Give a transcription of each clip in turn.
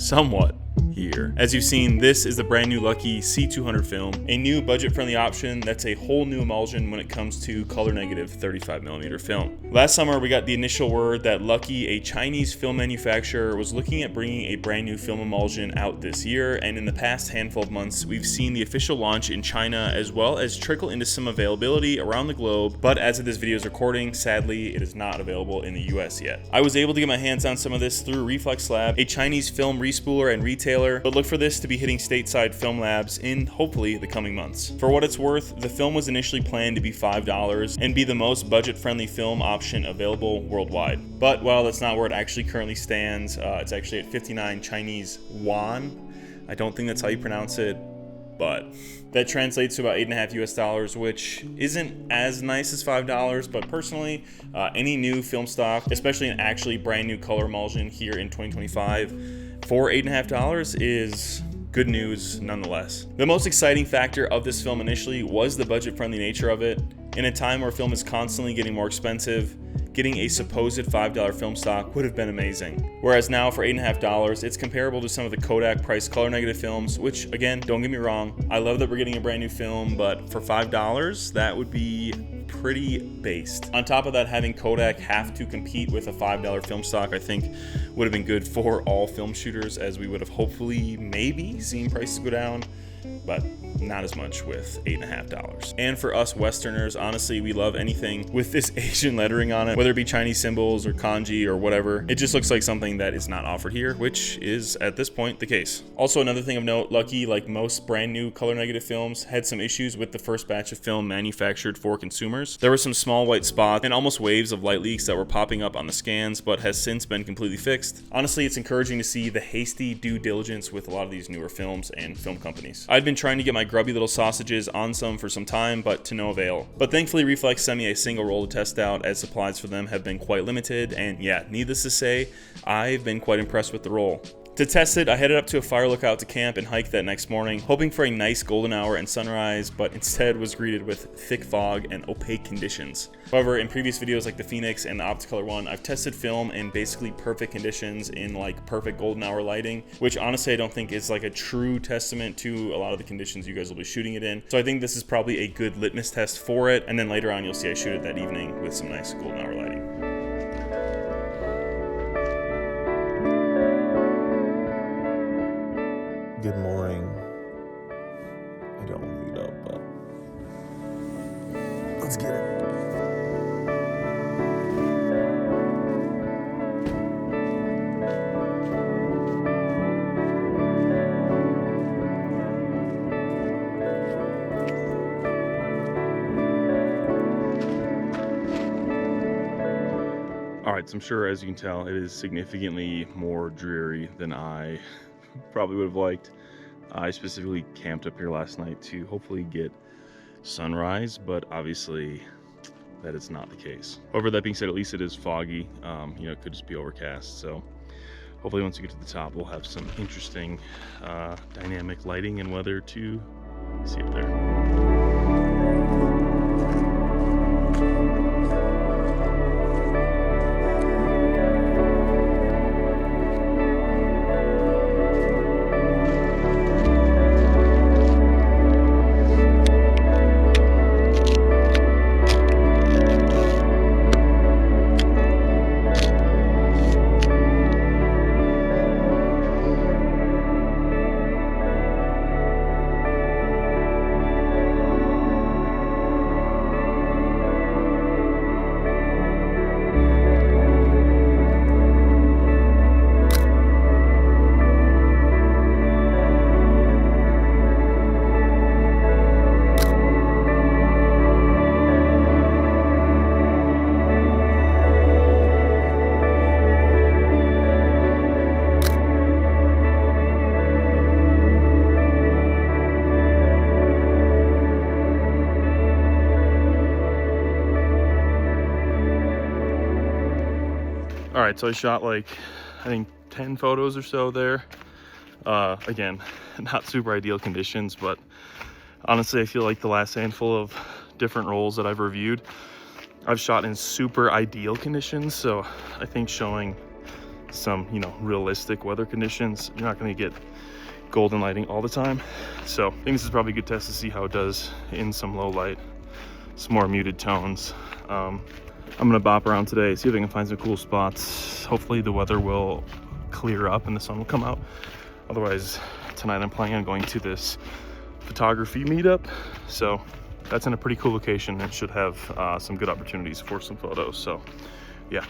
somewhat here. As you've seen, this is the brand new Lucky C200 film, a new budget-friendly option that's a whole new emulsion when it comes to color negative 35mm film. Last summer, we got the initial word that Lucky, a Chinese film manufacturer, was looking at bringing a brand new film emulsion out this year, and in the past handful of months, we've seen the official launch in China as well as trickle into some availability around the globe, but as of this video's recording, sadly, it is not available in the US yet. I was able to get my hands on some of this through Reflex Lab, a Chinese film respooler and retailer, but look for this to be hitting stateside film labs in hopefully the coming months. For what it's worth, the film was initially planned to be $5 and be the most budget-friendly film option available worldwide. But while that's not where it actually currently stands, it's actually at 59 Chinese yuan. I don't think that's how you pronounce it, but that translates to about $8.50 US, which isn't as nice as $5, but personally, any new film stock, especially an actually brand new color emulsion here in 2025, for $8.50 is good news nonetheless. The most exciting factor of this film initially was the budget-friendly nature of it. In a time where film is constantly getting more expensive, getting a supposed $5 film stock would have been amazing. Whereas now for $8.50, it's comparable to some of the Kodak priced color negative films, which again, don't get me wrong, I love that we're getting a brand new film, but for $5, that would be pretty based. On top of that, having Kodak have to compete with a $5 film stock, I think would have been good for all film shooters, as we would have hopefully maybe seen prices go down, but not as much with $8.50. And for us Westerners, honestly, we love anything with this Asian lettering on it, whether it be Chinese symbols or kanji or whatever. It just looks like something that is not offered here, which is at this point the case. Also, another thing of note, Lucky, like most brand new color negative films, had some issues with the first batch of film manufactured for consumers. There were some small white spots and almost waves of light leaks that were popping up on the scans, but has since been completely fixed. Honestly, it's encouraging to see the hasty due diligence with a lot of these newer films and film companies. I'd been trying to get my grubby little sausages on some for some time, but to no avail. But thankfully, Reflex sent me a single roll to test out, as supplies for them have been quite limited, and yeah, needless to say, I've been quite impressed with the roll. To test it, I headed up to a fire lookout to camp and hike that next morning, hoping for a nice golden hour and sunrise, but instead was greeted with thick fog and opaque conditions. However, in previous videos like the Phoenix and the Opticolor one, I've tested film in basically perfect conditions in like perfect golden hour lighting, which honestly I don't think is like a true testament to a lot of the conditions you guys will be shooting it in. So I think this is probably a good litmus test for it, and then later on you'll see I shoot it that evening with some nice golden hour lighting. Good morning. I don't want to meet up, but let's get it. Alright, so I'm sure as you can tell, it is significantly more dreary than I probably would have liked. I specifically camped up here last night to hopefully get sunrise, but obviously that is not the case. However, that being said, at least it is foggy. It could just be overcast, so hopefully once we get to the top, we'll have some interesting dynamic lighting and weather to see up there. All right, so I shot like, I think 10 photos or so there. Again, not super ideal conditions, but honestly, I feel like the last handful of different rolls that I've reviewed, I've shot in super ideal conditions. So I think showing some, you know, realistic weather conditions. You're not going to get golden lighting all the time. So I think this is probably a good test to see how it does in some low light, some more muted tones. I'm gonna bop around today, see if I can find some cool spots. Hopefully the weather will clear up and the sun will come out. Otherwise, tonight I'm planning on going to this photography meetup. So that's in a pretty cool location and should have some good opportunities for some photos. So yeah.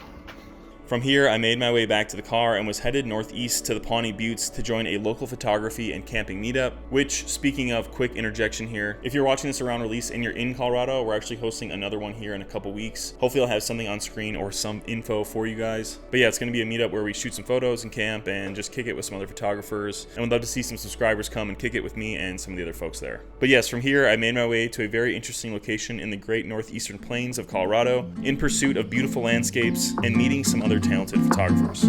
From here, I made my way back to the car and was headed northeast to the Pawnee Buttes to join a local photography and camping meetup, which, speaking of, quick interjection here, if you're watching this around release and you're in Colorado, we're actually hosting another one here in a couple weeks. Hopefully I'll have something on screen or some info for you guys. But yeah, it's going to be a meetup where we shoot some photos and camp and just kick it with some other photographers. And we'd love to see some subscribers come and kick it with me and some of the other folks there. But yes, from here, I made my way to a very interesting location in the great northeastern plains of Colorado in pursuit of beautiful landscapes and meeting some other talented photographers.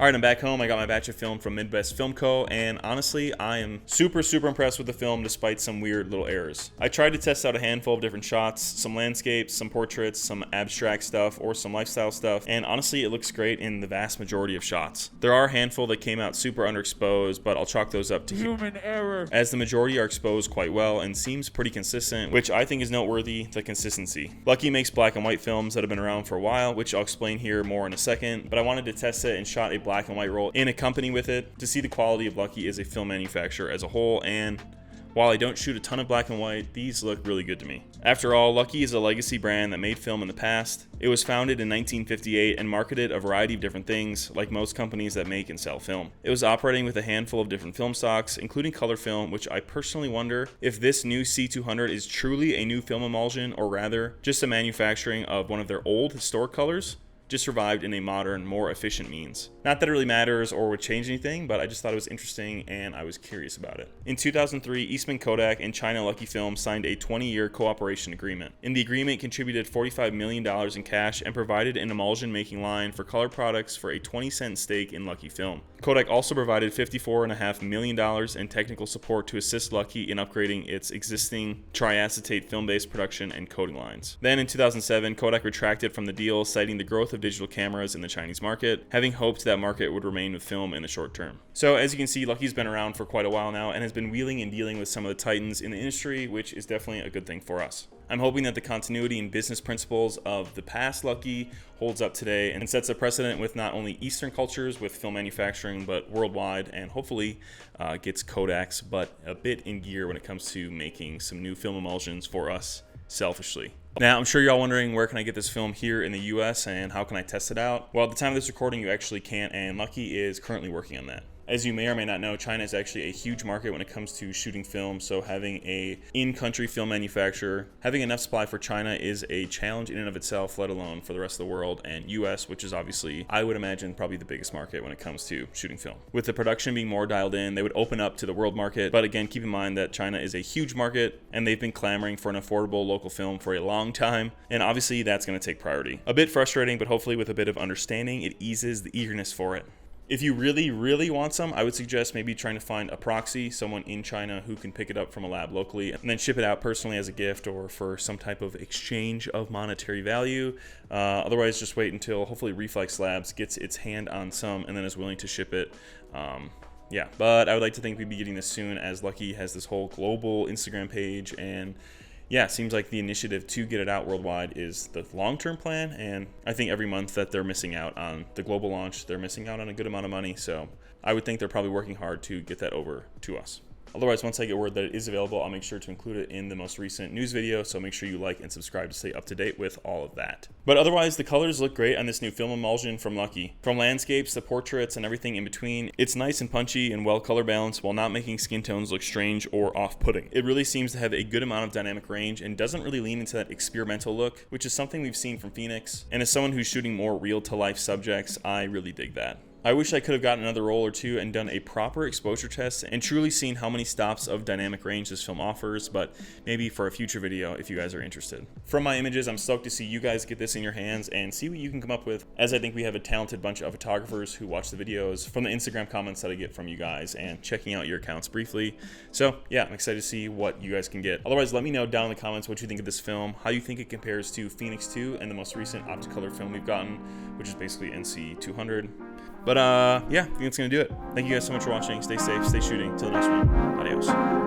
All right, I'm back home. I got my batch of film from Midwest Film Co. And honestly, I am super impressed with the film despite some weird little errors. I tried to test out a handful of different shots, some landscapes, some portraits, some abstract stuff, or some lifestyle stuff. And honestly, it looks great in the vast majority of shots. There are a handful that came out super underexposed, but I'll chalk those up to human error, as the majority are exposed quite well and seems pretty consistent, which I think is noteworthy, the consistency. Lucky makes black and white films that have been around for a while, which I'll explain here more in a second, but I wanted to test it and shot a black and white roll in a company with it to see the quality of Lucky as a film manufacturer as a whole. And while I don't shoot a ton of black and white, these look really good to me. After all, Lucky is a legacy brand that made film in the past. It was founded in 1958 and marketed a variety of different things, like most companies that make and sell film. It was operating with a handful of different film stocks, including color film, which I personally wonder if this new C200 is truly a new film emulsion, or rather, just a manufacturing of one of their old historic colors, just survived in a modern, more efficient means. Not that it really matters or would change anything, but I just thought it was interesting and I was curious about it. In 2003, Eastman Kodak and China Lucky Film signed a 20-year cooperation agreement. In the agreement, it contributed $45 million in cash and provided an emulsion making line for color products for a 20-cent stake in Lucky Film. Kodak also provided $54.5 million in technical support to assist Lucky in upgrading its existing triacetate film-based production and coating lines. Then in 2007, Kodak retracted from the deal, citing the growth of digital cameras in the Chinese market, having hoped that market would remain with film in the short term. So as you can see, Lucky's been around for quite a while now and has been wheeling and dealing with some of the titans in the industry, which is definitely a good thing for us. I'm hoping that the continuity and business principles of the past Lucky holds up today and sets a precedent with not only Eastern cultures with film manufacturing, but worldwide, and hopefully gets Kodak's butt a bit in gear when it comes to making some new film emulsions for us selfishly. Now, I'm sure you're all wondering, where can I get this film here in the US and how can I test it out? Well, at the time of this recording, you actually can't, and Lucky is currently working on that. As you may or may not know, China is actually a huge market when it comes to shooting film, so having a in-country film manufacturer, having enough supply for China is a challenge in and of itself, let alone for the rest of the world, and US, which is obviously, I would imagine, probably the biggest market when it comes to shooting film. With the production being more dialed in, they would open up to the world market, but again, keep in mind that China is a huge market, and they've been clamoring for an affordable local film for a long time, and obviously that's going to take priority. A bit frustrating, but hopefully with a bit of understanding, it eases the eagerness for it. If you really, really want some, I would suggest maybe trying to find a proxy, someone in China who can pick it up from a lab locally and then ship it out personally as a gift or for some type of exchange of monetary value. Otherwise, just wait until hopefully Reflex Labs gets its hand on some and then is willing to ship it. Yeah, but I would like to think we'd be getting this soon, as Lucky has this whole global Instagram page, and yeah, it seems like the initiative to get it out worldwide is the long-term plan, and I think every month that they're missing out on the global launch, they're missing out on a good amount of money, so I would think they're probably working hard to get that over to us. Otherwise, once I get word that it is available, I'll make sure to include it in the most recent news video, so make sure you like and subscribe to stay up to date with all of that. But otherwise, the colors look great on this new film emulsion from Lucky. From landscapes to portraits and everything in between, it's nice and punchy and well color balanced while not making skin tones look strange or off-putting. It really seems to have a good amount of dynamic range and doesn't really lean into that experimental look, which is something we've seen from Phoenix. And as someone who's shooting more real-to-life subjects, I really dig that. I wish I could have gotten another roll or two and done a proper exposure test and truly seen how many stops of dynamic range this film offers, but maybe for a future video if you guys are interested. From my images, I'm stoked to see you guys get this in your hands and see what you can come up with, as I think we have a talented bunch of photographers who watch the videos from the Instagram comments that I get from you guys and checking out your accounts briefly. So yeah, I'm excited to see what you guys can get. Otherwise, let me know down in the comments what you think of this film, how you think it compares to Phoenix 2 and the most recent Opticolor film we've gotten, which is basically C200. But yeah, I think that's going to do it. Thank you guys so much for watching. Stay safe, stay shooting. Till the next one. Adios.